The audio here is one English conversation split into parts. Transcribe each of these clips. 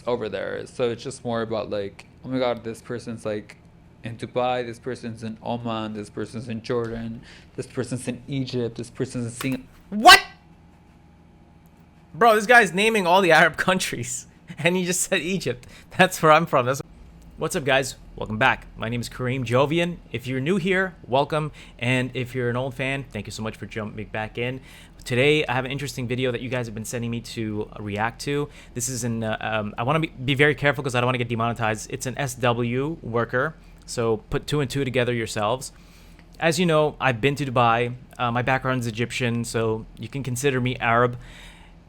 over there. So it's just more about like, oh my god, this person's like in Dubai, this person's in Oman, this person's in Jordan, this person's in Egypt, this person's in Singapore. What? Bro, this guy's naming all the Arab countries, and he just said Egypt. That's where I'm from. What's up, guys? Welcome back. My name is Karim Jovian. If you're new here, welcome. And if you're an old fan, thank you so much for jumping back in. Today, I have an interesting video that you guys have been sending me to react to. This is I want to be very careful because I don't want to get demonetized. It's an SW worker, so put two and two together yourselves. As you know, I've been to Dubai. My background is Egyptian, so you can consider me Arab.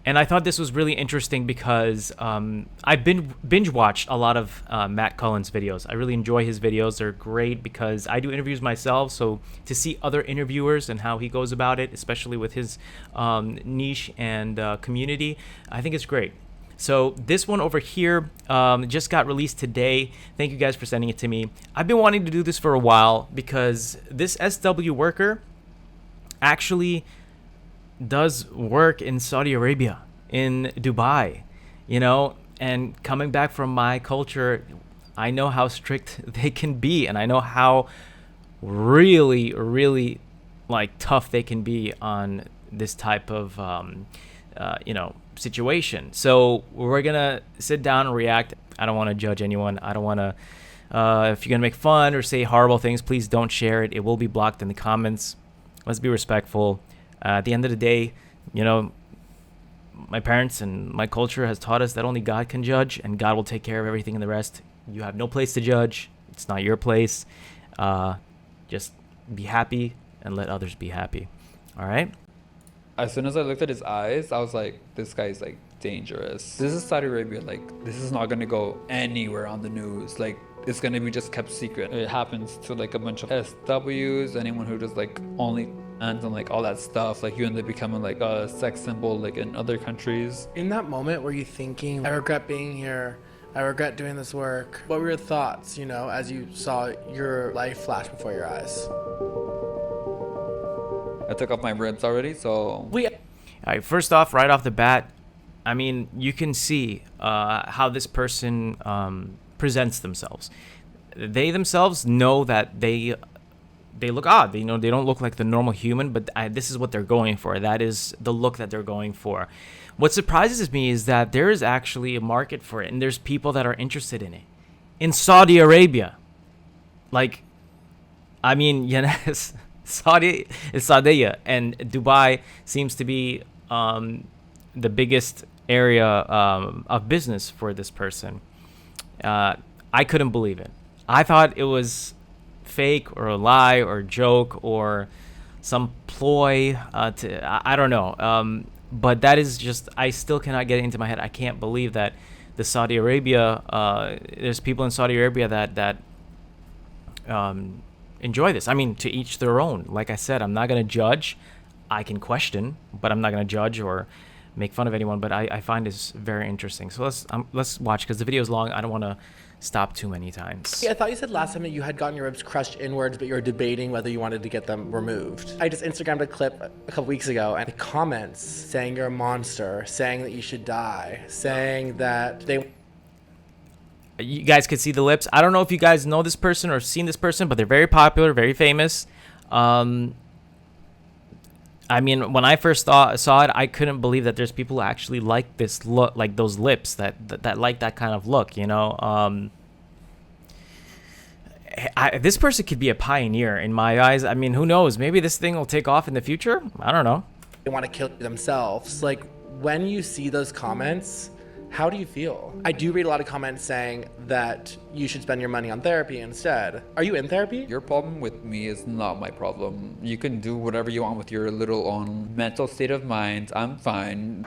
And I thought this was really interesting because I've been binge watched a lot of Matt Cullen's videos. I really enjoy his videos. They're great because I do interviews myself. So to see other interviewers and how he goes about it, especially with his niche and community, I think it's great. So this one over here just got released today. Thank you guys for sending it to me. I've been wanting to do this for a while because this SW worker actually does work in Saudi Arabia, in Dubai, you know, and coming back from my culture, I know how strict they can be, and I know how really like tough they can be on this type of you know, situation. So we're gonna sit down and react. I don't want to judge anyone. I don't want to if you're gonna make fun or say horrible things, please don't share it. It will be blocked in the comments. Let's be respectful. At the end of the day, you know, my parents and my culture has taught us that only God can judge, and God will take care of everything and the rest. You have no place to judge. It's not your place. Just be happy and let others be happy. All right? As soon as I looked at his eyes, I was like, this guy's like dangerous. This is Saudi Arabia. Like, this is not going to go anywhere on the news. Like, it's going to be just kept secret. It happens to like a bunch of SWs, anyone who does like only and like all that stuff. Like, you end up becoming like a sex symbol like in other countries. In that moment, were you thinking, I regret being here, I regret doing this work? What were your thoughts, you know, as you saw your life flash before your eyes? I took off my ribs already, so... All right, first off, right off the bat, I mean, you can see how this person presents themselves. They themselves know that they look odd. They know they don't look like the normal human, but this is what they're going for. That is the look that they're going for. What surprises me is that there is actually a market for it, and there's people that are interested in it. In Saudi Arabia. Like, I mean, you know, Saudi is Saudi, and Dubai seems to be the biggest area of business for this person. I couldn't believe it. I thought it was fake or a lie or a joke or some ploy I don't know, but that is just, I still cannot get it into my head. I can't believe that the Saudi Arabia there's people in Saudi Arabia that enjoy this. I mean, to each their own. Like I said, I'm not going to judge. I can question, but I'm not going to judge or make fun of anyone. But I find this very interesting. So let's watch, because the video is long. I don't want to stop too many times. Yeah, I thought you said last time that you had gotten your ribs crushed inwards, but you were debating whether you wanted to get them removed. I just Instagrammed a clip a couple weeks ago, and the comments saying you're a monster, saying that you should die, saying that they... You guys can see the lips. I don't know if you guys know this person or seen this person, but they're very popular, very famous. I mean, when I first saw it, I couldn't believe that there's people who actually like this look, like those lips, that like that kind of look, you know. This person could be a pioneer in my eyes. I mean, who knows? Maybe this thing will take off in the future. I don't know. They want to kill themselves. Like, when you see those comments, how do you feel? I do read a lot of comments saying that you should spend your money on therapy instead. Are you in therapy? Your problem with me is not my problem. You can do whatever you want with your little own mental state of mind. I'm fine.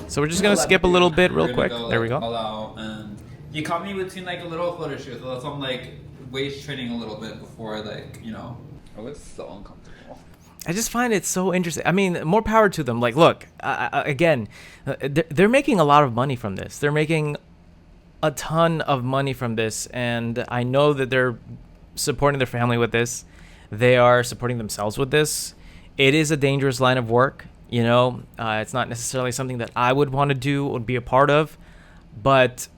So we're just gonna skip a little bit real quick. There we go. Allow, and you caught me between like a little photo shoot, so I'm like waist training a little bit before, like, you know. Oh, it's so uncomfortable. I just find it so interesting. I mean, more power to them. Like, look, again, they're making a lot of money from this. They're making a ton of money from this, and I know that they're supporting their family with this. they are supporting themselves with this. It is a dangerous line of work. It's not necessarily something that I would want to do or be a part of. But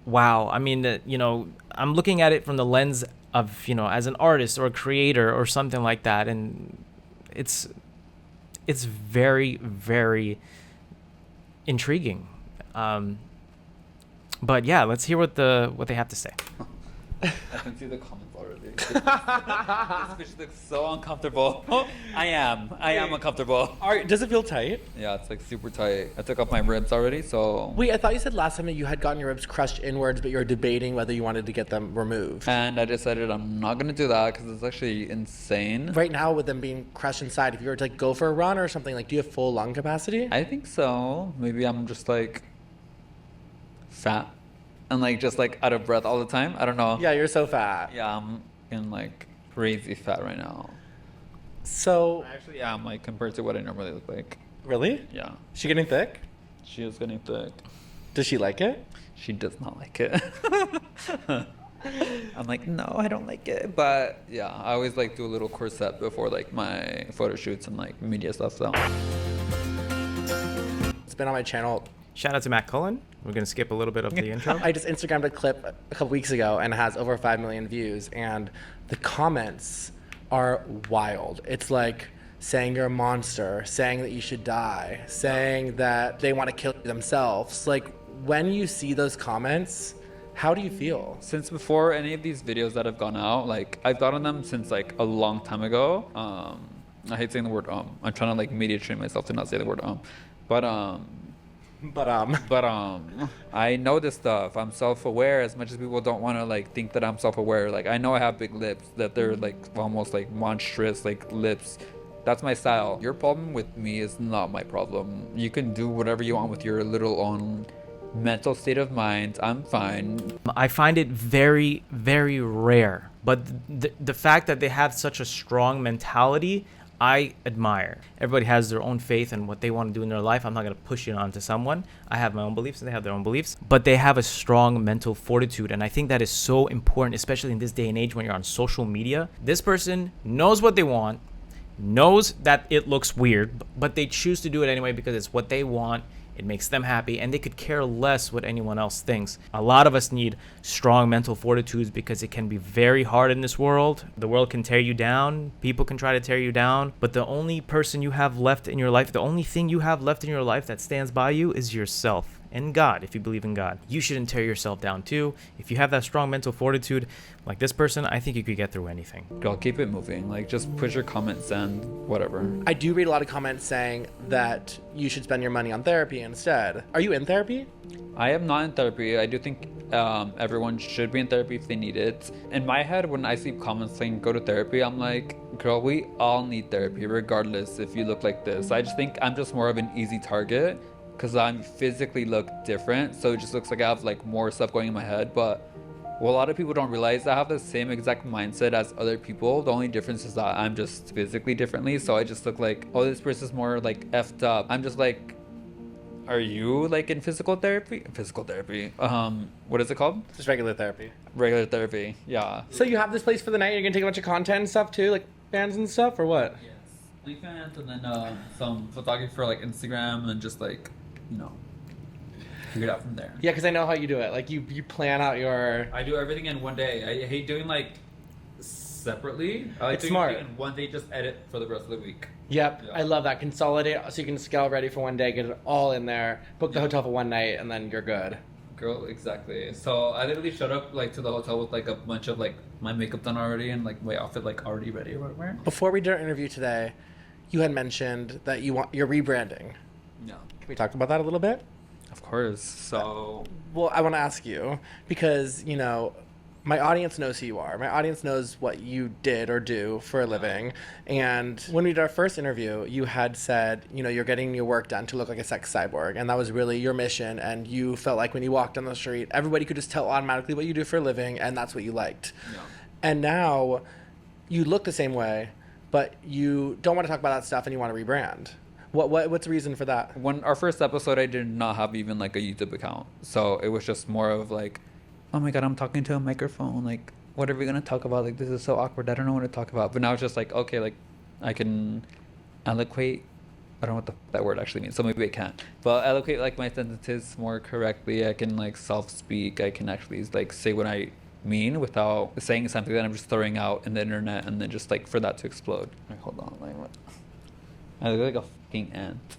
wow, I mean, I'm looking at it from the lens of, as an artist or a creator or something like that. And it's very, very intriguing. But yeah, let's hear what they have to say. I can see the comments already. This bitch looks so uncomfortable. I am uncomfortable. Does it feel tight? Yeah, it's like super tight. I took off my ribs already, so. Wait, I thought you said last time that you had gotten your ribs crushed inwards, but you were debating whether you wanted to get them removed. And I decided I'm not gonna do that because it's actually insane. Right now, with them being crushed inside, if you were to go for a run or something, do you have full lung capacity? I think so. Maybe I'm just fat and just out of breath all the time. I don't know. Yeah, you're so fat. Yeah, I'm in crazy fat right now. So I actually am compared to what I normally look like. Really? Yeah. She getting thick? She is getting thick. Does she like it? She does not like it. I'm no, I don't like it. But yeah, I always do a little corset before my photo shoots and media stuff. So it's been on my channel. Shout out to Matt Cullen. We're going to skip a little bit of the intro. I just Instagrammed a clip a couple weeks ago and it has over 5 million views. And the comments are wild. It's saying you're a monster, saying that you should die, saying that they want to kill themselves. When you see those comments, how do you feel? Since before any of these videos that have gone out, I've gotten them since a long time ago. I hate saying the word I'm trying to media train myself to not say the word But I know this stuff. I'm self-aware as much as people don't want to think that I'm self-aware. I know I have big lips, that they're almost monstrous lips. That's my style. Your problem with me is not my problem. You can do whatever you want with your little own mental state of mind. I'm fine. I find it very, very rare. But the fact that they have such a strong mentality, I admire. Everybody has their own faith and what they want to do in their life. I'm not going to push it onto someone. I have my own beliefs and they have their own beliefs. But they have a strong mental fortitude. And I think that is so important, especially in this day and age when you're on social media. This person knows what they want, knows that it looks weird, but they choose to do it anyway because it's what they want. It makes them happy, and they could care less what anyone else thinks. A lot of us need strong mental fortitudes because it can be very hard in this world. The world can tear you down. People can try to tear you down. But the only person you have left in your life, the only thing you have left in your life that stands by you is yourself. And God, if you believe in God. You shouldn't tear yourself down too. If you have that strong mental fortitude like this person, I think you could get through anything. Girl, keep it moving. Just push your comments and whatever. I do read a lot of comments saying that you should spend your money on therapy instead. Are you in therapy? I am not in therapy. I do think everyone should be in therapy if they need it. In my head, when I see comments saying go to therapy, I'm girl, we all need therapy regardless if you look like this. I just think I'm just more of an easy target because I physically look different, so it just looks like I have more stuff going in my head. But what a lot of people don't realize, I have the same exact mindset as other people. The only difference is that I'm just physically differently, so I just look oh, this person's more effed up. I'm just are you in physical therapy? What is it called? Just regular therapy. Regular therapy, yeah. So you have this place for the night, you're gonna take a bunch of content and stuff too, bands and stuff, or what? Yes. OnlyFans, and then some photography for Instagram, and just figure it out from there. Yeah, because I know how you do it. You plan out your... I do everything in one day. I hate doing separately. I like It's doing smart. everything in one day, just edit for the rest of the week. Yep, Yeah. I love that. Consolidate so you can scale ready for one day, get it all in there, book the hotel for one night, and then you're good. Girl, exactly. So I literally showed up to the hotel with a bunch of my makeup done already and my outfit already ready or whatever. Before we did our interview today, you had mentioned that you're rebranding. Yeah. Can we talk about that a little bit? Of course. So Well, I want to ask you because, my audience knows who you are. My audience knows what you did or do for a living. And when we did our first interview, you had said, you're getting your work done to look like a sex cyborg. And that was really your mission. And you felt like when you walked down the street, everybody could just tell automatically what you do for a living. And that's what you liked. yeah. And now you look the same way, but you don't want to talk about that stuff and you want to rebrand. What's the reason for that? When our first episode, I did not have even a YouTube account. So it was just more of oh my God, I'm talking to a microphone. what are we gonna talk about? Like, this is so awkward. I don't know what to talk about. But now it's just like, okay, like, I can eloquate. I don't know what that word actually means, so maybe I can't. But eloquate like my sentences more correctly. I can like self-speak. I can actually like say what I mean without saying something that I'm just throwing out in the internet and then just like for that to explode. Like, hold on, like what? I look like a fucking ant.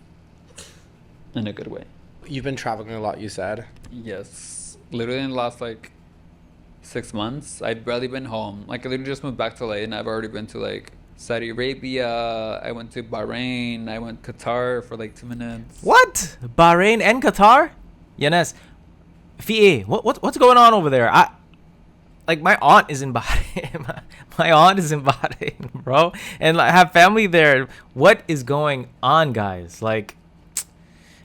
In a good way. You've been traveling a lot, you said. Yes. Literally in the last like 6 months, I've barely been home. Like I literally just moved back to LA and I've already been to like Saudi Arabia. I went to Bahrain. I went Qatar for like 2 minutes. What? Bahrain and Qatar? Yanes. FIE, what's going on over there? Like my aunt is in Bahrain. My aunt is in Bahrain, bro. And I have family there. What is going on, guys? Like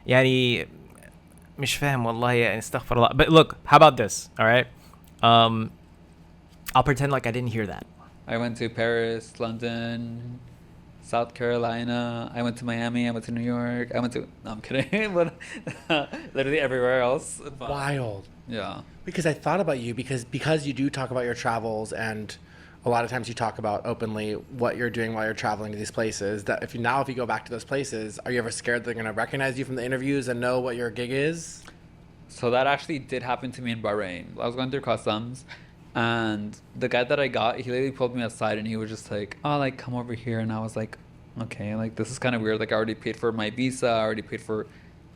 يعني مش فاهم والله يعني استغفر الله. But look, how about this? All right. I'll pretend like I didn't hear that. I went to Paris, London, South Carolina. I went to Miami. I went to New York. I went to... No, I'm kidding. But literally everywhere else. But, Wild. yeah. Because I thought about you because you do talk about your travels, and a lot of times you talk about openly what you're doing while you're traveling to these places. That if you go back to those places, are you ever scared they're going to recognize you from the interviews and know what your gig is? So that actually did happen to me in Bahrain. I was going through customs, and the guy that I got, he literally pulled me aside and he was just like, oh, like, come over here. And I was like, okay, like, this is kind of weird. Like, I already paid for my visa. I already paid for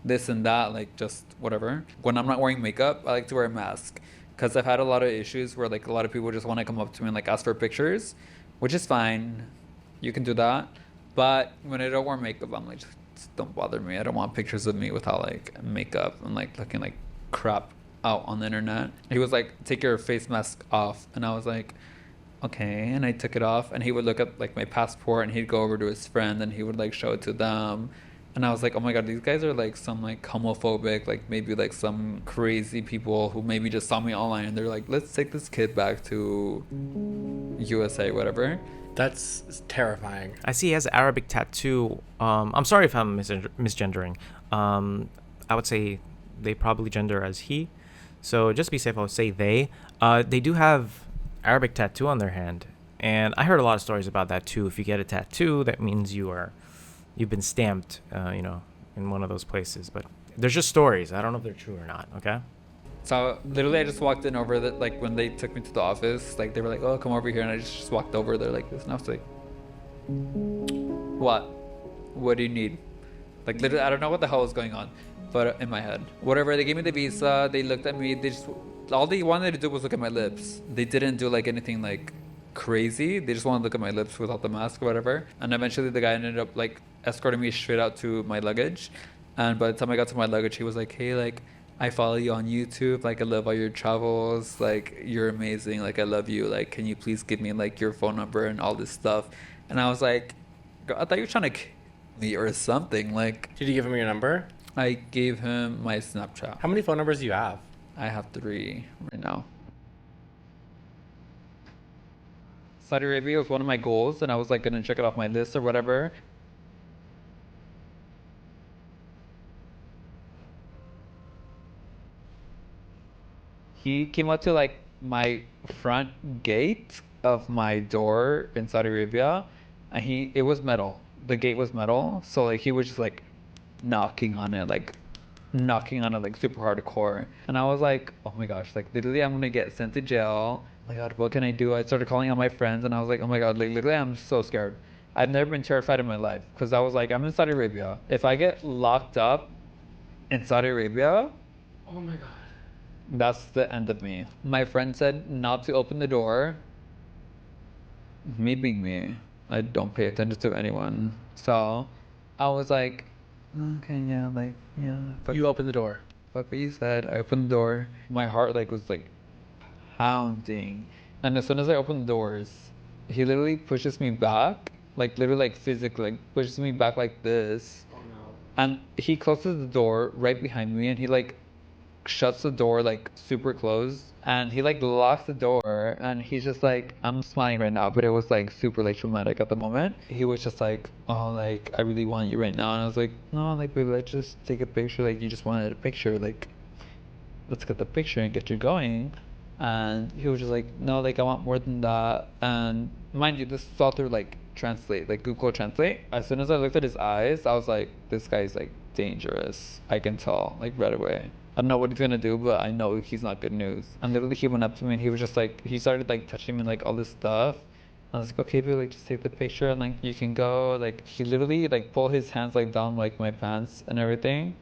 this and that, like, just whatever. When I'm not wearing makeup, I like to wear a mask. Because I've had a lot of issues where, like, a lot of people just want to come up to me and, like, ask for pictures, which is fine. You can do that. But when I don't wear makeup, I'm like, just don't bother me. I don't want pictures of me without, like, makeup and, like, looking like crap out on the internet. He was like, take your face mask off. And I was like, okay. And I took it off. And he would look at, like, my passport and he'd go over to his friend and he would, like, show it to them. And I was like, oh my God, these guys are like some like homophobic, like maybe like some crazy people who maybe just saw me online and they're like, let's take this kid back to USA, whatever. That's terrifying. I see he has an Arabic tattoo. I'm sorry if I'm misgendering. I would say they probably gender as he. So just to be safe, I would say they. They do have Arabic tattoo on their hand. And I heard a lot of stories about that too. If you get a tattoo, that means you've been stamped, in one of those places. But there's just stories. I don't know if they're true or not, okay? So literally I just walked in over that, like when they took me to the office, like they were like, oh, come over here. And I just walked over there like this. And I was like, what do you need? Like literally, I don't know what the hell was going on, but in my head, whatever, they gave me the visa. They looked at me. All they wanted to do was look at my lips. They didn't do like anything like crazy. They just wanted to look at my lips without the mask or whatever. And eventually the guy ended up like escorting me straight out to my luggage. And by the time I got to my luggage, he was like, hey, like, I follow you on YouTube. Like, I love all your travels. Like, you're amazing. Like, I love you. Like, can you please give me like your phone number and all this stuff? And I was like, I thought you were trying to kill me or something. Like, Did you give him your number? I gave him my Snapchat. How many phone numbers do you have? I have 3 right now. Saudi Arabia was one of my goals, and I was like gonna check it off my list or whatever. He came up to like my front gate of my door in Saudi Arabia, and it was metal. The gate was metal, so like he was just like knocking on it, like super hardcore. And I was like, oh my gosh, like literally I'm gonna get sent to jail. Oh my God, what can I do? I started calling on my friends and I was like, oh my God, like literally I'm so scared. I've never been terrified in my life because I was like, I'm in Saudi Arabia. If I get locked up in Saudi Arabia, Oh my God. that's the end of me. My friend said not to open the door. Me being me, I don't pay attention to anyone. So I was like, okay, yeah, like, yeah. You opened the door. Fuck what you said. I opened the door. My heart like was like pounding. And as soon as I opened the doors, he literally pushes me back. Like literally like physically like pushes me back like this. Oh no. And he closes the door right behind me and he like shuts the door like super close and he like locks the door and he's just like, I'm smiling right now, but it was like super like traumatic at the moment. He was just like, oh, like I really want you right now. And I was like, no, like baby, let's just take a picture. Like you just wanted a picture, like let's get the picture and get you going. And he was just like, no, like I want more than that. And mind you, this is all through like translate, like Google Translate. As soon as I looked at his eyes, I was like, this guy's like dangerous. I can tell like right away. I don't know what he's gonna do, but I know he's not good news. And literally he went up to me and he was just like, he started like touching me like all this stuff. I was like, okay, but like just take the picture and like you can go. Like he literally like pulled his hands like down like my pants and everything,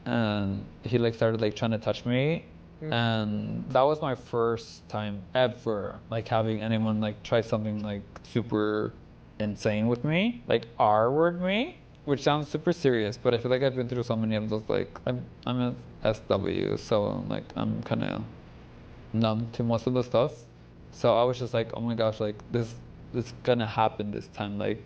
and he like started like trying to touch me. And that was my first time ever like having anyone like try something like super insane with me, like R-word me, which sounds super serious, but I feel like I've been through so many of those. Like I'm a SW, so like I'm kind of numb to most of the stuff. So I was just like, oh my gosh, like this gonna happen this time. Like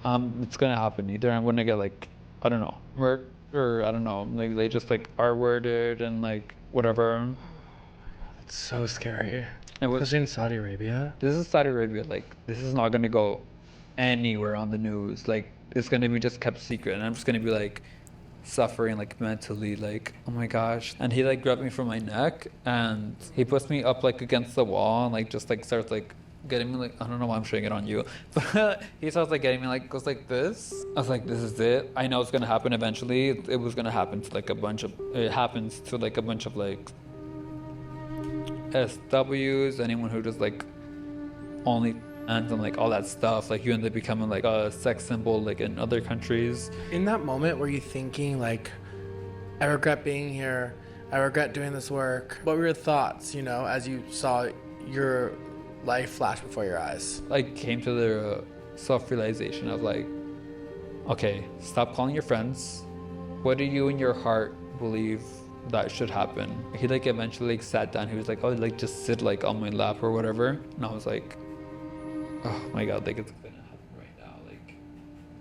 it's gonna happen. Either I'm gonna get like, I don't know, murdered, or I don't know, like they just like R-worded and like whatever. It's so scary. It was, especially in Saudi Arabia. this is Saudi Arabia. Like this is not gonna go anywhere on the news. Like it's gonna be just kept secret, and I'm just gonna be like suffering like mentally, like oh my gosh. And he like grabbed me from my neck and he puts me up like against the wall and like just like starts like getting me, like I don't know why I'm showing it on you, but he starts like getting me, like goes like this. I was like, this is it. I know it's gonna happen eventually. It was gonna happen to like a bunch of, it happens to like a bunch of like SWs, anyone who just like only and like all that stuff. Like you end up becoming like a sex symbol like in other countries. In that moment, were you thinking like, I regret being here, I regret doing this work? What were your thoughts, you know, as you saw your life flash before your eyes? Like came to the self-realization of like, okay, stop calling your friends. What do you in your heart believe that should happen? He like eventually like sat down. He was like, oh, like just sit like on my lap or whatever. And I was like, oh my god, like it's gonna happen right now. Like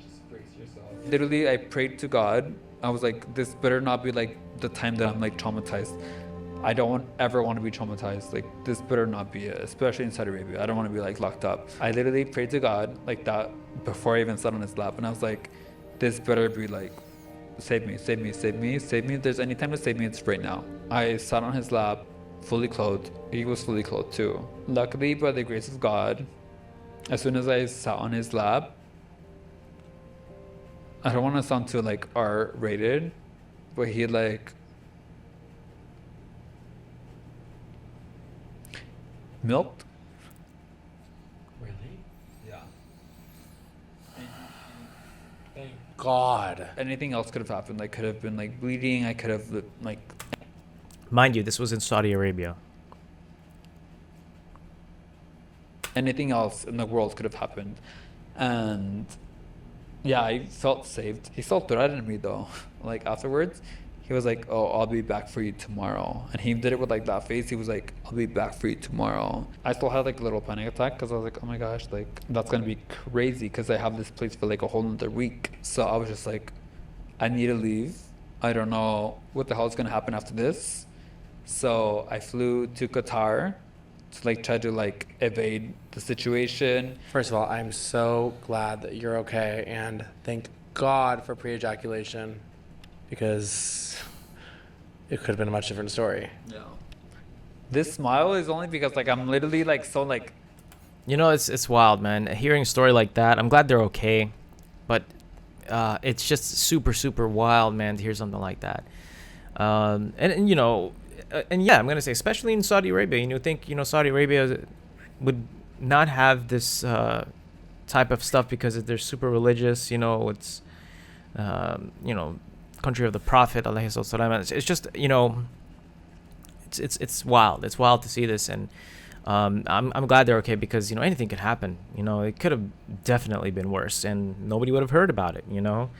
just brace yourself. Literally I prayed to God. I was like, this better not be like the time that I'm like traumatized. I don't ever want to be traumatized. Like this better not be it, especially in Saudi Arabia. I don't want to be like locked up. I literally prayed to God like that before I even sat on his lap, and I was like, this better be like, save me, save me, save me, save me. If there's any time to save me, it's right now. I sat on his lap, fully clothed. He was fully clothed too. Luckily, by the grace of God, as soon as I sat on his lap, I don't want to sound too like R-rated, but he like milked. Really? Yeah. Thank God. Anything else could have happened. Like could have been like bleeding. I could have like. Mind you, this was in Saudi Arabia. Anything else in the world could have happened. And yeah, I felt saved. He still threatened me though. Like afterwards, he was like, oh, I'll be back for you tomorrow. And he did it with like that face. He was like, I'll be back for you tomorrow. I still had like a little panic attack because I was like, oh my gosh, like that's gonna be crazy because I have this place for like a whole nother week. So I was just like, I need to leave. I don't know what the hell is gonna happen after this. So I flew to Qatar to like try to like evade the situation. First of all, I'm so glad that you're okay, and thank God for pre-ejaculation, because it could have been a much different story. Yeah. This smile is only because like I'm literally like so like. You know, it's wild, man. Hearing a story like that, I'm glad they're okay, but it's just super, super wild, man, to hear something like that. And you know, and yeah, I'm gonna say, especially in Saudi Arabia, think Saudi Arabia would not have this type of stuff because they're super religious. It's country of the Prophet, alayhi salam. It's just it's wild. It's wild to see this, and I'm glad they're okay because anything could happen. It could have definitely been worse, and nobody would have heard about it.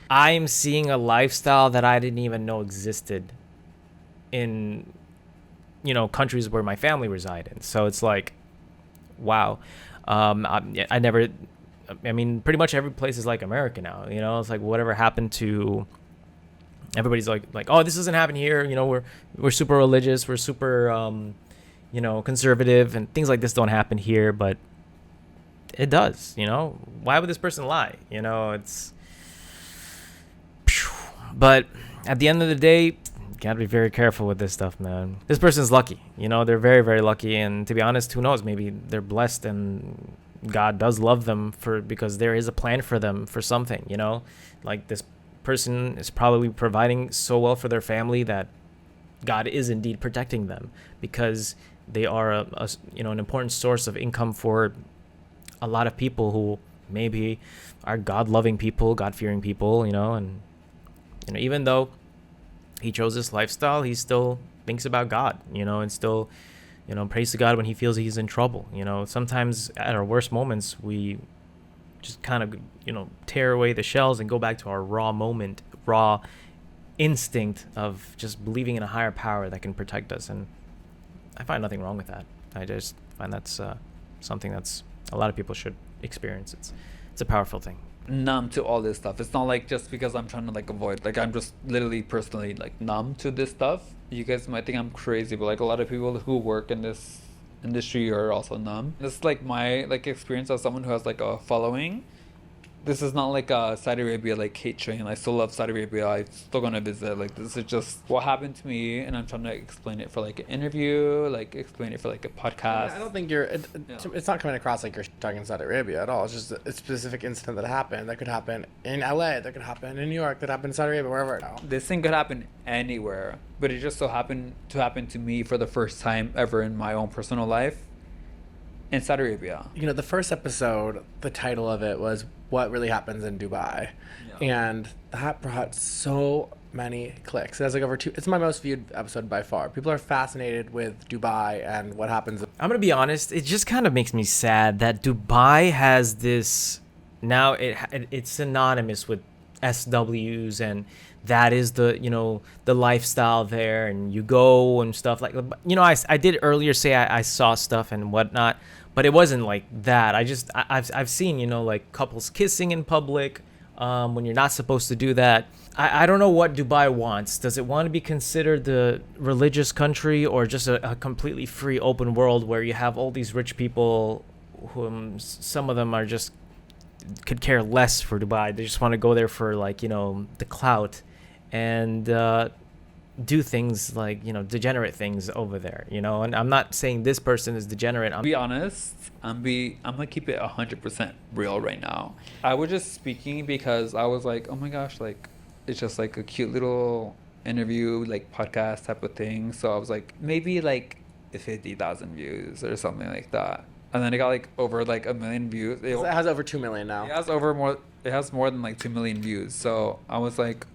I'm seeing a lifestyle that I didn't even know existed in countries where my family reside in. So it's like, wow. I never, I mean, pretty much every place is like America now. It's like whatever happened to. Everybody's like, oh, this doesn't happen here. We're super religious. We're super, conservative, and things like this don't happen here, but it does. Why would this person lie? It's. But at the end of the day, Gotta be very careful with this stuff, man. This person's lucky. They're very, very lucky. And to be honest, who knows? Maybe they're blessed and God does love them because there is a plan for them for something, Like this person is probably providing so well for their family that God is indeed protecting them because they are an important source of income for a lot of people who maybe are God-loving people, God-fearing people, and even though he chose this lifestyle, he still thinks about God, and still, prays to God when he feels he's in trouble. Sometimes at our worst moments, we just kind of, tear away the shells and go back to our raw instinct of just believing in a higher power that can protect us. And I find nothing wrong with that. I just find that's something that's a lot of people should experience. It's a powerful thing. Numb to all this stuff. It's not like just because I'm trying to like avoid, like I'm just literally personally like numb to this stuff. You guys might think I'm crazy, but like a lot of people who work in this industry are also numb. This is like my like experience as someone who has like a following. This is not like a Saudi Arabia like hate train. I still love Saudi Arabia. I'm still gonna visit. Like this is just what happened to me, and I'm trying to explain it for like an interview, like explain it for like a podcast. I don't think it's not coming across like you're talking Saudi Arabia at all. It's just a specific incident that happened. That could happen in LA. That could happen in New York. That could happen in Saudi Arabia, wherever. This thing could happen anywhere, but it just so happened to happen to me for the first time ever in my own personal life in Saudi Arabia. The first episode, the title of it was "What Really Happens in Dubai," and that brought so many clicks. It has like over it's my most viewed episode by far. People are fascinated with Dubai and what happens. I'm gonna be honest. It just kind of makes me sad that Dubai has this now. It's synonymous with SWs, and that is the the lifestyle there. And you go and stuff like I did earlier say I saw stuff and whatnot. But it wasn't like that. I've seen, like couples kissing in public when you're not supposed to do that. I don't know what Dubai wants. Does it want to be considered the religious country or just a completely free open world where you have all these rich people whom some of them are just could care less for Dubai. They just want to go there for like, the clout and do things like degenerate things over there, and I'm not saying this person is degenerate. Be honest, I'm gonna keep it 100% real right now. I was just speaking because I was like, oh my gosh, like it's just like a cute little interview, like podcast type of thing. So I was like, maybe like 50,000 views or something like that, and then it got like over like 1 million views. It has over 2 million now. It has more than like 2 million views. So I was like,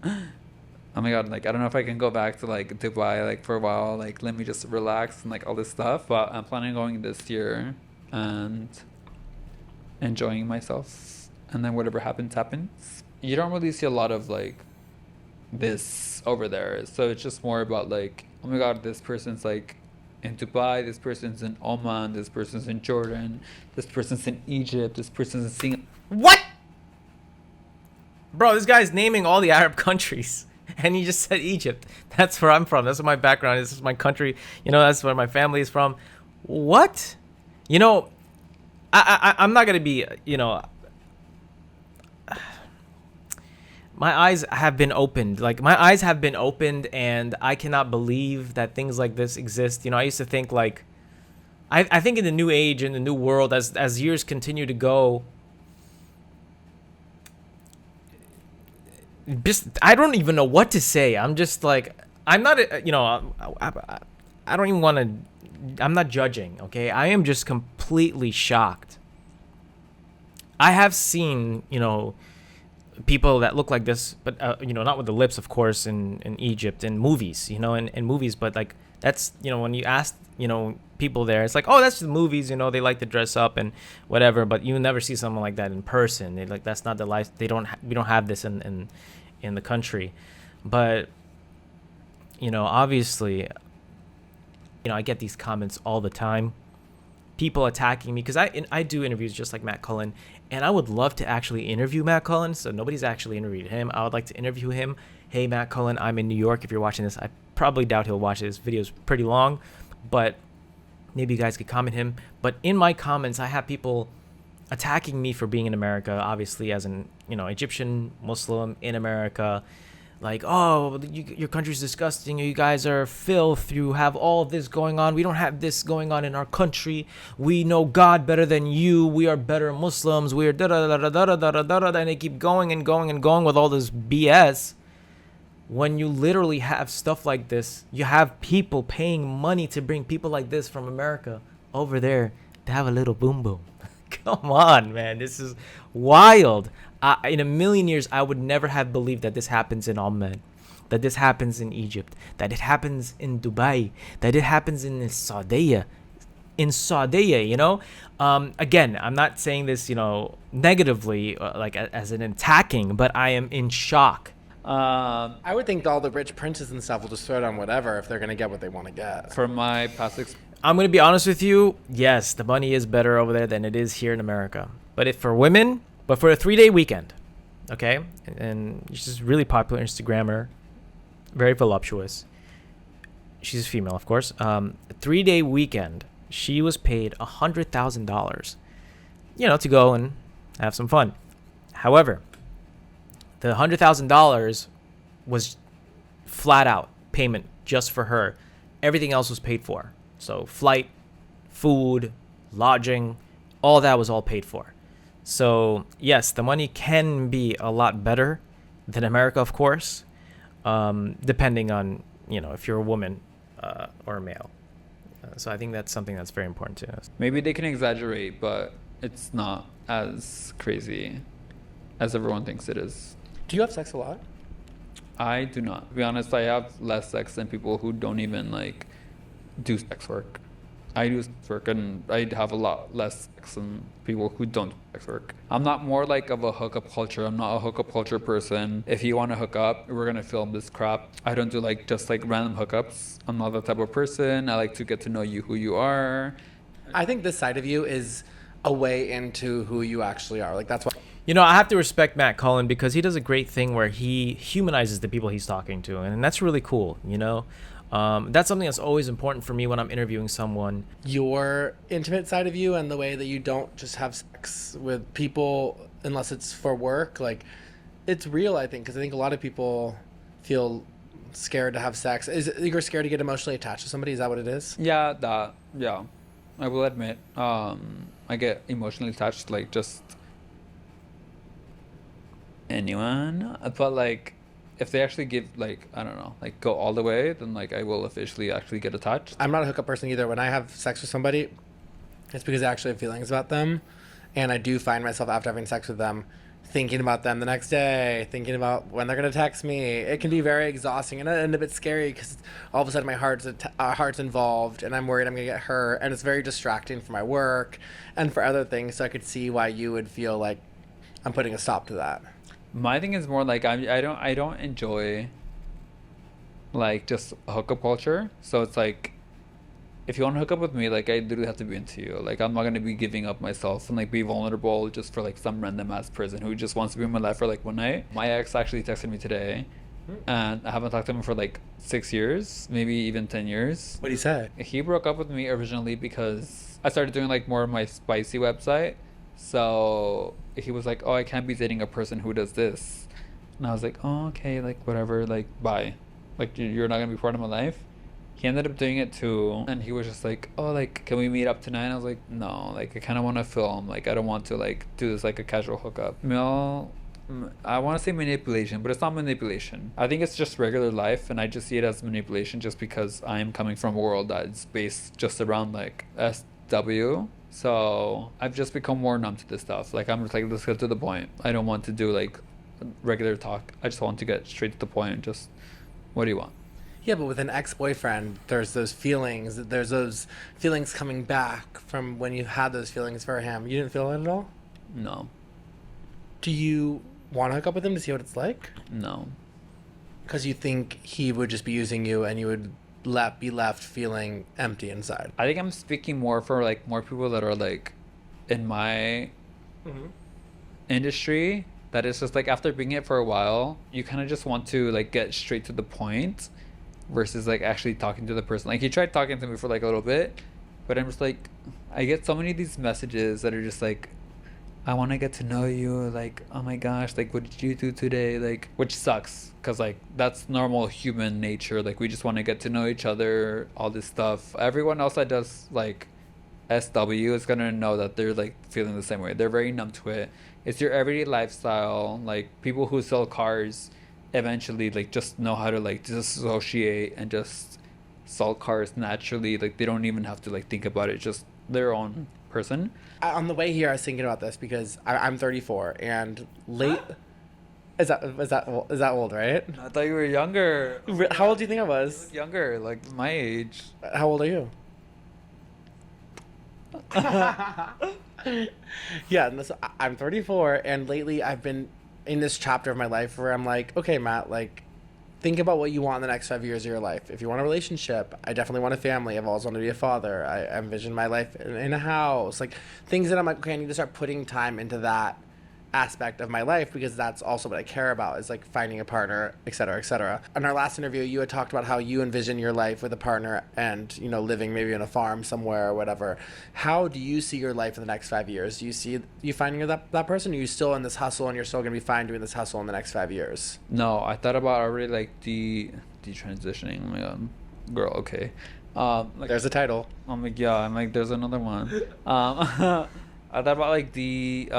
oh my god, like I don't know if I can go back to like Dubai like for a while, like let me just relax and like all this stuff. But I'm planning on going this year and enjoying myself, and then whatever happens. You don't really see a lot of like this over there, so it's just more about like, oh my god, this person's like in Dubai, this person's in Oman, this person's in Jordan, this person's in Egypt, this person's in Singapore. What? Bro, this guy's naming all the Arab countries. And he just said Egypt. That's where I'm from. That's what my background is. This is my country. That's where my family is from. What? I'm not going to be, my eyes have been opened. Like, my eyes have been opened, and I cannot believe that things like this exist. I used to think, like, I think in the new age, in the new world, as years continue to go, just I don't even know what to say. I'm just like, I'm not, I don't even want to, I'm not judging, okay? I am just completely shocked. I have seen, people that look like this, but, not with the lips, of course, in Egypt, in movies, in movies, but like, that's, when you ask, people there, it's like, oh, that's the movies, they like to dress up and whatever, but you never see someone like that in person. They, like, that's not the life. We don't have this in the country. But obviously, I get these comments all the time, people attacking me, because I do interviews just like Matt Cullen, and I would love to actually interview Matt Cullen. So nobody's actually interviewed him. I would like to interview him. Hey, Matt Cullen, I'm in New York. If you're watching this, I probably doubt he'll watch it. This video is pretty long, but maybe you guys could comment him. But in my comments, I have people attacking me for being in America, obviously as an Egyptian Muslim in America, like, oh, your country's disgusting, you guys are filth, you have all of this going on, we don't have this going on in our country, we know God better than you, we are better Muslims, we are da da da da da da da da da, and they keep going and going and going with all this BS. When you literally have stuff like this, you have people paying money to bring people like this from America over there to have a little boom boom. Come on, man, this is wild. In a million years, I would never have believed that this happens in Oman, that this happens in Egypt, that it happens in Dubai, that it happens in Saudi, you know. Again, I'm not saying this, you know, negatively, like as an attacking, but I am in shock. I would think all the rich princes and stuff will just throw it on whatever if they're going to get what they want to get. From my past I'm going to be honest with you. Yes, the money is better over there than it is here in America. But if for women, but for a 3-day weekend, okay? And she's a really popular Instagrammer, very voluptuous. She's a female, of course. A 3-day weekend, she was paid $100,000, you know, to go and have some fun. However, the $100,000 was flat out payment just for her. Everything else was paid for. So flight, food, lodging, all that was all paid for. So yes, the money can be a lot better than America, of course, depending on, you know, if you're a woman or a male. So I think that's something that's very important to us. Maybe they can exaggerate, but it's not as crazy as everyone thinks it is. Do you have sex a lot? I do not. To be honest, I have less sex than people who don't even like do sex work. I do sex work, and I have a lot less sex than people who don't do sex work. I'm not more like of a hookup culture. I'm not a hookup culture person. If you want to hook up, we're gonna film this crap. I don't do like just like random hookups. I'm not that type of person. I like to get to know you, who you are. I think this side of you is a way into who you actually are. Like that's why. You know, I have to respect Matt Cullen because he does a great thing where he humanizes the people he's talking to, and that's really cool, you know? That's something that's always important for me when I'm interviewing someone. Your intimate side of you and the way that you don't just have sex with people unless it's for work, like, it's real, I think, because I think a lot of people feel scared to have sex. You're scared to get emotionally attached to somebody? Is that what it is? Yeah, that. Yeah, I will admit. I get emotionally attached, like just anyone, but like if they actually give, like, I don't know, like go all the way, then like I will officially actually get attached. I'm not a hookup person either. When I have sex with somebody, it's because I actually have feelings about them, and I do find myself after having sex with them thinking about them the next day, thinking about when they're gonna text me. It can be very exhausting and a bit scary because all of a sudden my heart's involved, and I'm worried I'm gonna get hurt, and it's very distracting for my work and for other things. So I could see why you would feel like I'm putting a stop to that. My thing is more like I don't enjoy like just hookup culture. So it's like if you want to hook up with me, like I literally have to be into you. Like I'm not gonna be giving up myself and like be vulnerable just for like some random ass person who just wants to be in my life for like one night. My ex actually texted me today, and I haven't talked to him for like 6 years, maybe even 10 years. What did he say? He broke up with me originally because I started doing like more of my spicy website. So he was like, oh, I can't be dating a person who does this. And I was like, oh, okay, like whatever, like bye. Like you're not gonna be part of my life. He ended up doing it too, and he was just like, oh, like can we meet up tonight? And I was like, no, like I kind of want to film. Like I don't want to like do this like a casual hookup. I want to say manipulation, but it's not manipulation. I think it's just regular life, and I just see it as manipulation just because I am coming from a world that's based just around like SW. So I've just become more numb to this stuff. Like I'm just like, let's get to the point. I don't want to do like regular talk. I just want to get straight to the point. Just what do you want? Yeah, but with an ex-boyfriend, there's those feelings. There's those feelings coming back from when you had those feelings for him. You didn't feel it at all? No. Do you want to hook up with him to see what it's like? No. Because you think he would just be using you and you would be left feeling empty inside. I think I'm speaking more for like more people that are like in my industry, that is just like after being it for a while, you kind of just want to like get straight to the point versus like actually talking to the person. Like he tried talking to me for like a little bit, but I'm just like, I get so many of these messages that are just like, I want to get to know you. Like, oh my gosh, like, what did you do today? Like, which sucks because, like, that's normal human nature. Like, we just want to get to know each other, all this stuff. Everyone else that does, like, SW is gonna know that they're like feeling the same way. They're very numb to it. It's your everyday lifestyle. Like people who sell cars eventually like just know how to like disassociate and just sell cars naturally. Like they don't even have to like think about it. Just their own person. On the way here, I was thinking about this because I'm 34 and late. Is that old, right? I thought you were younger. How old do you think I was? Younger, like my age. How old are you? Yeah, and I'm 34, and lately I've been in this chapter of my life where I'm like, okay, Matt, like, think about what you want in the next 5 years of your life. If you want a relationship, I definitely want a family. I've always wanted to be a father. I envision my life in a house, like things that I'm like, okay, I need to start putting time into that aspect of my life because that's also what I care about is like finding a partner, et cetera, et cetera. In our last interview, you had talked about how you envision your life with a partner and, you know, living maybe on a farm somewhere or whatever. How do you see your life in the next 5 years? Do you see you finding that person? Or are you still in this hustle and you're still going to be fine doing this hustle in the next 5 years? No, I thought about already like the transitioning. Oh my god, girl. Okay. Like, There's a title. I'm like, yeah. I'm like, there's another one. I thought about like the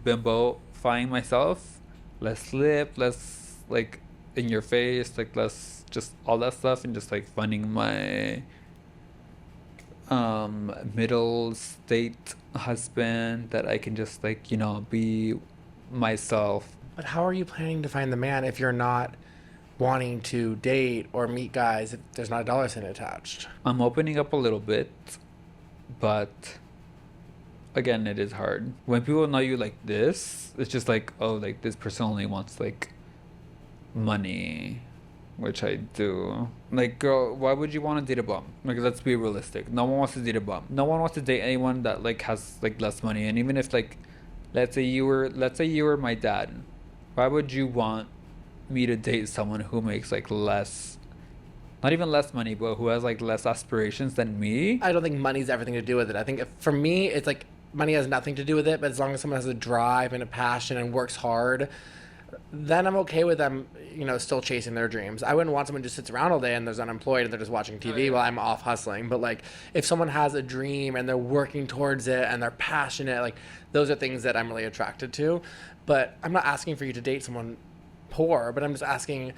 bimbo-fying myself, less lip, less like in your face, like less just all that stuff, and just like finding my middle state husband that I can just like, you know, be myself. But how are you planning to find the man if you're not wanting to date or meet guys if there's not a dollar sign attached? I'm opening up a little bit, but again, it is hard. When people know you like this, it's just like, oh, like this person only wants like money, which I do. Like, girl, why would you want to date a bum? Like, let's be realistic. No one wants to date a bum. No one wants to date anyone that like has like less money. And even if like, let's say you were my dad, why would you want me to date someone who makes like less, not even less money, but who has like less aspirations than me? I don't think money's everything to do with it. I think for me, it's like money has nothing to do with it, but as long as someone has a drive and a passion and works hard, then I'm okay with them, you know, still chasing their dreams. I wouldn't want someone who just sits around all day and there's unemployed and they're just watching TV while I'm off hustling. But like, if someone has a dream and they're working towards it and they're passionate, like those are things that I'm really attracted to. But I'm not asking for you to date someone poor, but I'm just asking,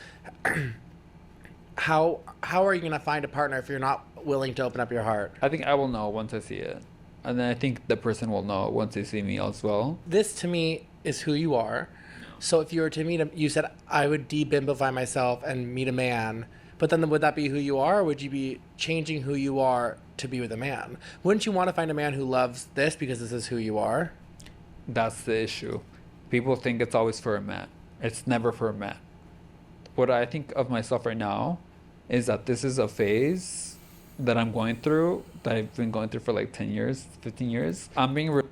how are you going to find a partner if you're not willing to open up your heart? I think I will know once I see it. And then I think the person will know once they see me as well. This to me is who you are. So if you were to meet him, you said I would de-bimbify myself and meet a man, but then would that be who you are, or would you be changing who you are to be with a man? Wouldn't you want to find a man who loves this because this is who you are? That's the issue. People think it's always for a man. It's never for a man. What I think of myself right now is that this is a phase that I'm going through, that I've been going through for like 10 years, 15 years. I'm being...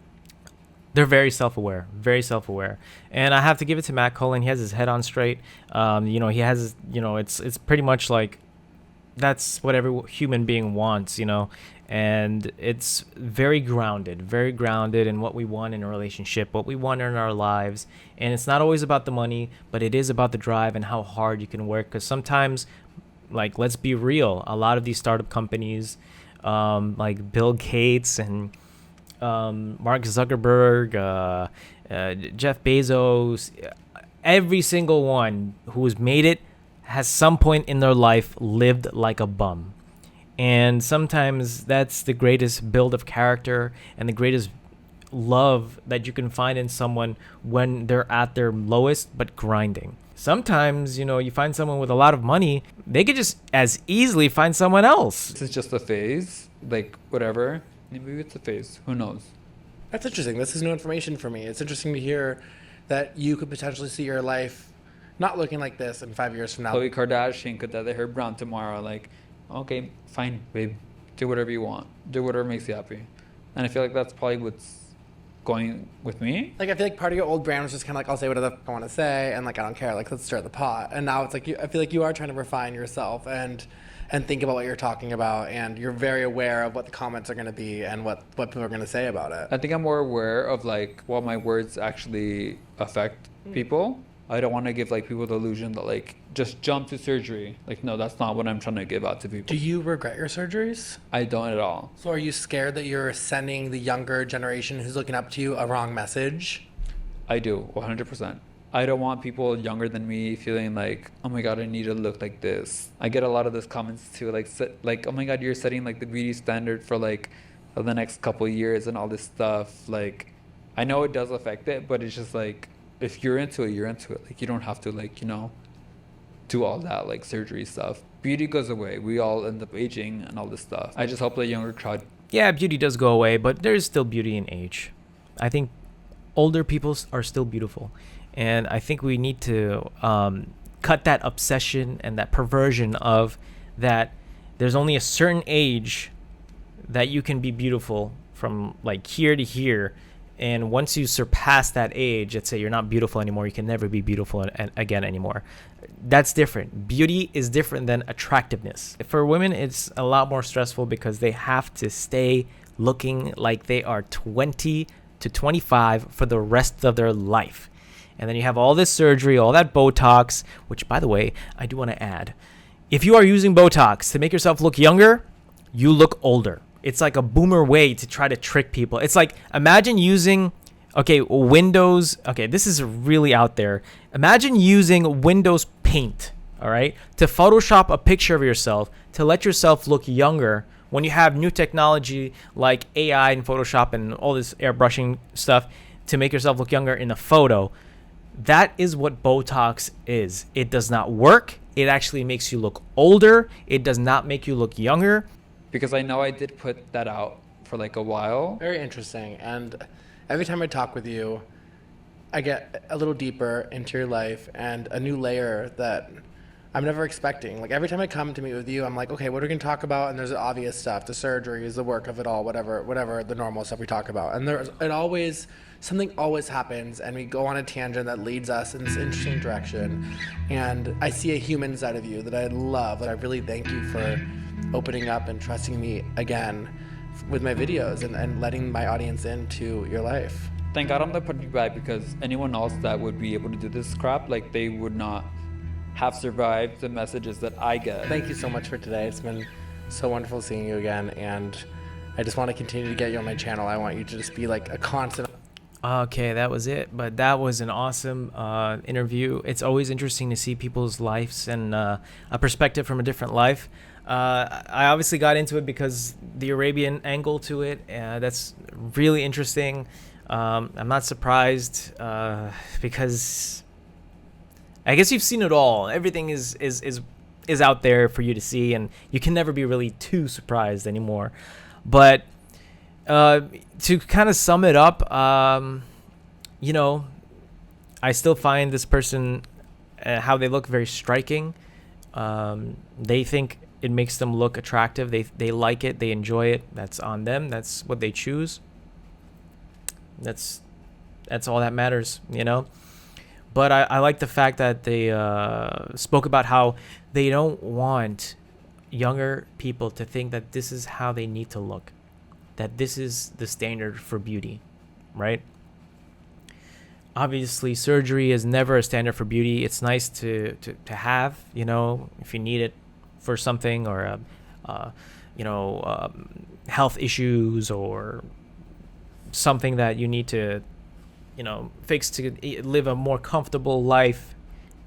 They're very self-aware, very self-aware. And I have to give it to Matt Cullen. He has his head on straight. You know, he has, you know, it's pretty much like that's what every human being wants, you know. And it's very grounded in what we want in a relationship, what we want in our lives. And it's not always about the money, but it is about the drive and how hard you can work. Because sometimes, like, let's be real, a lot of these startup companies, like Bill Gates and Mark Zuckerberg, Jeff Bezos, every single one who has made it has some point in their life lived like a bum. And sometimes that's the greatest build of character and the greatest love that you can find in someone when they're at their lowest but grinding. Sometimes, you know, you find someone with a lot of money, they could just as easily find someone else. This is just a phase, like whatever. Maybe it's a phase. Who knows? That's interesting. This is new information for me. It's interesting to hear that you could potentially see your life not looking like this in 5 years from now. Khloe Kardashian could dye their hair brown tomorrow. Like, okay, fine, babe. Do whatever you want. Do whatever makes you happy. And I feel like that's probably what's going with me. Like, I feel like part of your old brand was just kind of like, I'll say whatever I want to say, and like, I don't care. Like, let's stir the pot. And now it's like, I feel like you are trying to refine yourself. And and think about what you're talking about, and you're very aware of what the comments are going to be and what people are going to say about it. I think I'm more aware of like what my words actually affect people. I don't want to give like people the illusion that like just jump to surgery. Like, no, that's not what I'm trying to give out to people. Do you regret your surgeries? I don't at all. So are you scared that you're sending the younger generation who's looking up to you a wrong message? I do, 100%. I don't want people younger than me feeling like, oh my God, I need to look like this. I get a lot of those comments too, like, oh my God, you're setting like the beauty standard for like the next couple of years and all this stuff. Like, I know it does affect it, but it's just like, if you're into it, you're into it. Like, you don't have to like, do all that like surgery stuff. Beauty goes away. We all end up aging and all this stuff. I just hope the younger crowd. Yeah, beauty does go away, but there's still beauty in age. I think older people are still beautiful. And I think we need to cut that obsession and that perversion of that there's only a certain age that you can be beautiful from like here to here. And once you surpass that age, let's say you're not beautiful anymore, you can never be beautiful again anymore. That's different. Beauty is different than attractiveness. For women, it's a lot more stressful because they have to stay looking like they are 20 to 25 for the rest of their life. And then you have all this surgery, all that Botox, which, by the way, I do want to add. If you are using Botox to make yourself look younger, you look older. It's like a boomer way to try to trick people. It's like, imagine using, Windows. Okay, this is really out there. Imagine using Windows Paint, all right, to Photoshop a picture of yourself to let yourself look younger when you have new technology like AI and Photoshop and all this airbrushing stuff to make yourself look younger in a photo. That is what Botox is. It does not work. It actually makes you look older. It does not make you look younger. Because I know I did put that out for like a while. Very interesting. And every time I talk with you, I get a little deeper into your life and a new layer that I'm never expecting. Like every time I come to meet with you, I'm like, okay, what are we going to talk about? And there's the obvious stuff, the surgeries, the work of it all, whatever the normal stuff we talk about. And something always happens, and we go on a tangent that leads us in this interesting direction. And I see a human side of you that I love, and I really thank you for opening up and trusting me again with my videos and letting my audience into your life. Thank God I'm the punching bag, because anyone else that would be able to do this crap, like they would not have survived the messages that I get. Thank you so much for today. It's been so wonderful seeing you again, and I just want to continue to get you on my channel. I want you to just be like a constant. Okay, that was it. But that was an awesome interview. It's always interesting to see people's lives and a perspective from a different life. I obviously got into it because the Arabian angle to it, that's really interesting. I'm not surprised because I guess you've seen it all. Everything is out there for you to see, and you can never be really too surprised anymore. But to kind of sum it up, I still find this person, how they look, very striking. They think it makes them look attractive. They like it. They enjoy it. That's on them. That's what they choose. That's all that matters, But I like the fact that they spoke about how they don't want younger people to think that this is how they need to look, that this is the standard for beauty, right? Obviously, surgery is never a standard for beauty. It's nice to have, if you need it for something, or health issues, or something that you need to fix to live a more comfortable life.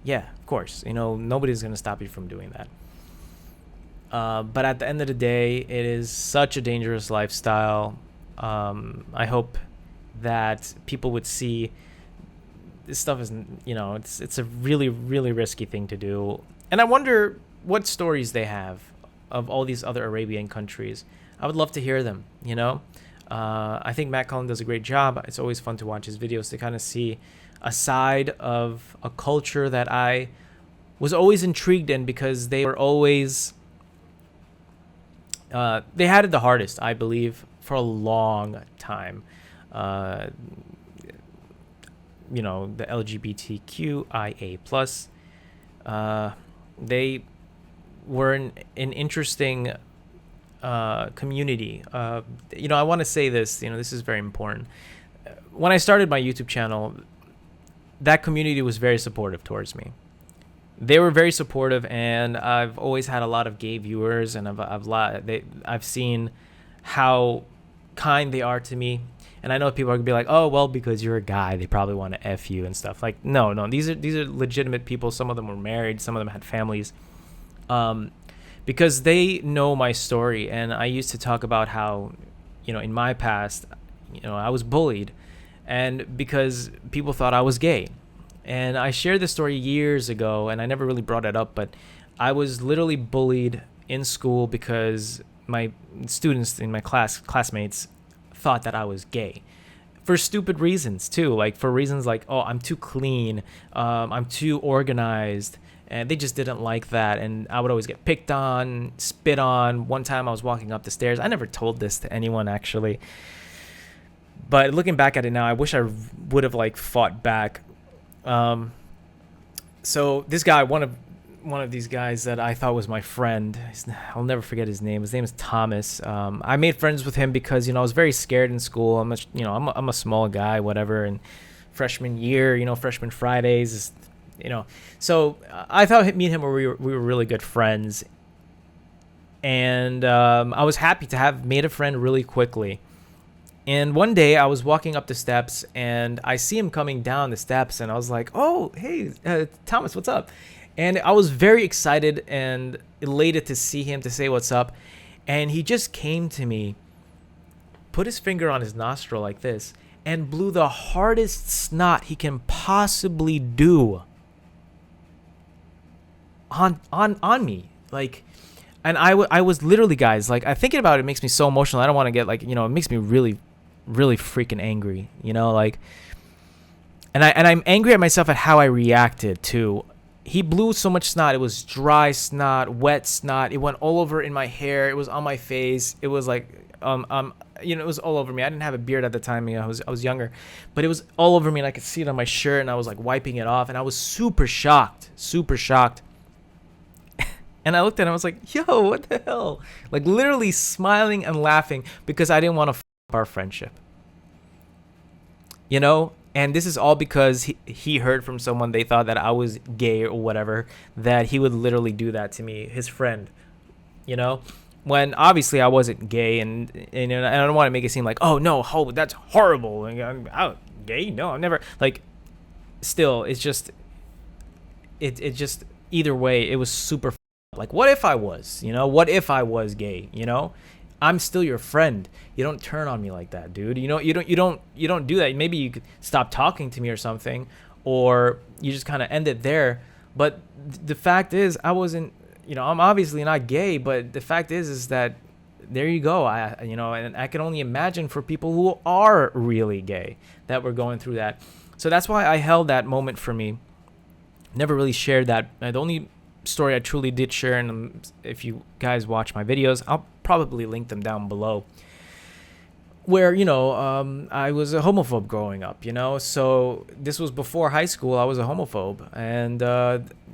Yeah, of course, nobody's going to stop you from doing that. But at the end of the day, it is such a dangerous lifestyle. I hope that people would see this stuff is, it's a really, really risky thing to do. And I wonder what stories they have of all these other Arabian countries. I would love to hear them, I think Matt Cullen does a great job. It's always fun to watch his videos to kind of see a side of a culture that I was always intrigued in, because they were always, they had it the hardest, I believe, for a long time. The LGBTQIA+, we're an interesting community. I want to say this. This is very important. When I started my YouTube channel, that community was very supportive towards me. They were very supportive, and I've always had a lot of gay viewers, and I've seen how kind they are to me. And I know people are gonna be like, "Oh, well, because you're a guy, they probably want to F you and stuff." Like, no, these are legitimate people. Some of them were married, some of them had families, because they know my story. And I used to talk about how, in my past, I was bullied, and because people thought I was gay. And I shared this story years ago, and I never really brought it up, but I was literally bullied in school because my students in my classmates thought that I was gay for stupid reasons too. Like for reasons like, oh, I'm too clean, I'm too organized, and they just didn't like that. And I would always get picked on, spit on. One time I was walking up the stairs. I never told this to anyone actually, but looking back at it now, I wish I would have fought back. So this guy, one of these guys that I thought was my friend, I'll never forget his name. His name is Thomas. I made friends with him because I was very scared in school. I'm a small guy, whatever. And freshman year, freshman Fridays, So I thought me and him we were really good friends, and I was happy to have made a friend really quickly. And one day I was walking up the steps, and I see him coming down the steps, and I was like, "Oh, hey, Thomas, what's up?" And I was very excited and elated to see him, to say what's up. And he just came to me, put his finger on his nostril like this, and blew the hardest snot he can possibly do on me. And I was literally, guys, I thinking about it makes me so emotional. I don't want to get it makes me really, really freaking angry, and I'm angry at myself at how I reacted too. He blew so much snot. It was dry snot, wet snot. It went all over in my hair. It was on my face. It was it was all over me. I didn't have a beard at the time. I was younger, but it was all over me, and I could see it on my shirt, and I was wiping it off, and I was super shocked. And I looked at him, I was like, "Yo, what the hell?" Literally smiling and laughing because I didn't want to f up our friendship. And this is all because he heard from someone, they thought that I was gay or whatever, that he would literally do that to me, his friend, when obviously I wasn't gay. And I don't want to make it seem like, oh, no, that's horrible. I'm out gay. No, I'm never still, it's just, it just, either way, it was super what if I was, what if I was gay, I'm still your friend. You don't turn on me like that, dude. You don't do that. Maybe you could stop talking to me or something, or you just kind of end it there. But the fact is, I wasn't, I'm obviously not gay, but the fact is that there you go. And I can only imagine for people who are really gay that were going through that. So that's why I held that moment for me. Never really shared that. The only story I truly did share, and if you guys watch my videos, I'll probably link them down below, where I was a homophobe growing up, so this was before high school. I was a homophobe, and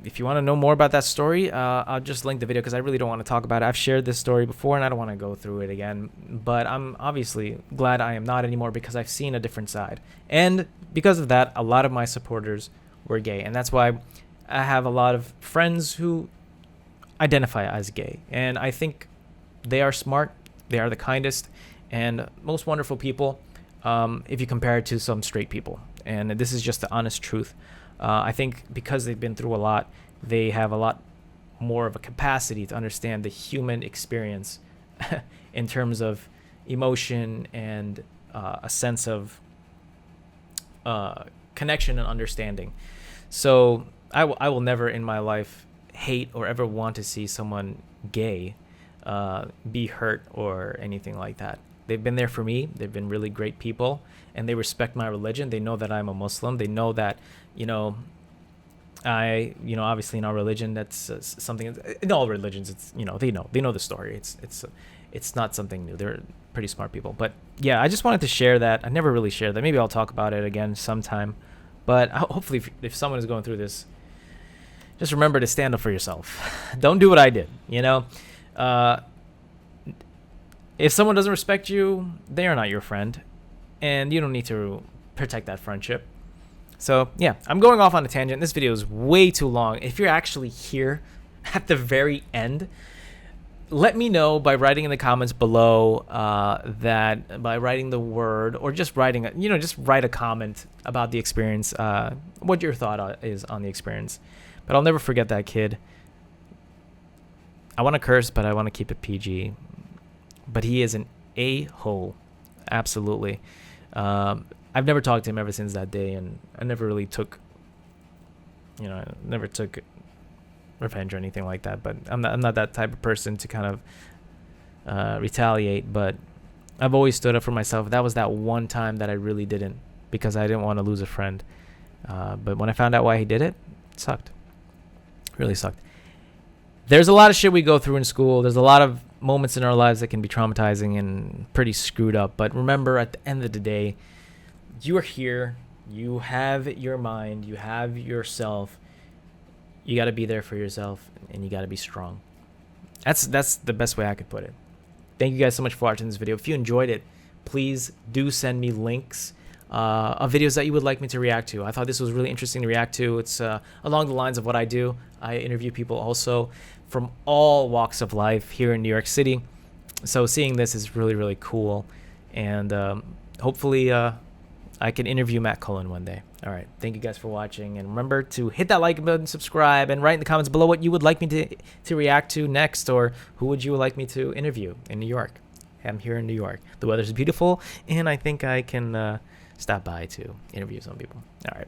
if you want to know more about that story, I'll just link the video because I really don't want to talk about it. I've shared this story before, and I don't want to go through it again, but I'm obviously glad I am not anymore because I've seen a different side, and because of that, a lot of my supporters were gay, and that's why I have a lot of friends who identify as gay, and I think they are smart, they are the kindest and most wonderful people, if you compare it to some straight people. And this is just the honest truth. I think because they've been through a lot, they have a lot more of a capacity to understand the human experience in terms of emotion and a sense of connection and understanding. So I will never in my life hate or ever want to see someone gay be hurt or anything like that. They've been there for me. They've been really great people, and they respect my religion. They know that I'm a Muslim. They know that, obviously in our religion, that's something. In all religions, it's they know the story. It's not something new. They're pretty smart people. But yeah, I just wanted to share that. I never really shared that. Maybe I'll talk about it again sometime. But hopefully, if someone is going through this, just remember to stand up for yourself. Don't do what I did, you know? If someone doesn't respect you, they are not your friend, and you don't need to protect that friendship. So yeah, I'm going off on a tangent. This video is way too long. If you're actually here at the very end, let me know by writing in the comments below that by writing the word, or just writing, just write a comment about the experience, what your thought is on the experience. But I'll never forget that kid. I want to curse, but I want to keep it PG. But he is an a-hole, absolutely. I've never talked to him ever since that day, and I never really took, revenge or anything like that. But I'm not that type of person to kind of retaliate. But I've always stood up for myself. That was that one time that I really didn't, because I didn't want to lose a friend. But when I found out why he did it, it sucked. Really sucked. There's a lot of shit we go through in school. There's a lot of moments in our lives that can be traumatizing and pretty screwed up. But remember, at the end of the day, you are here. You have your mind. You have yourself. You got to be there for yourself, and you got to be strong. That's the best way I could put it. Thank you guys so much for watching this video. If you enjoyed it, please do send me links of videos that you would like me to react to. I thought this was really interesting to react to. It's along the lines of what I do. I interview people also from all walks of life here in New York City. So seeing this is really, really cool. And hopefully I can interview Matt Cullen one day. All right. Thank you guys for watching. And remember to hit that like button, subscribe, and write in the comments below what you would like me to react to next, or who would you like me to interview in New York. I'm here in New York. The weather's beautiful, and I think I can stop by to interview some people. All right.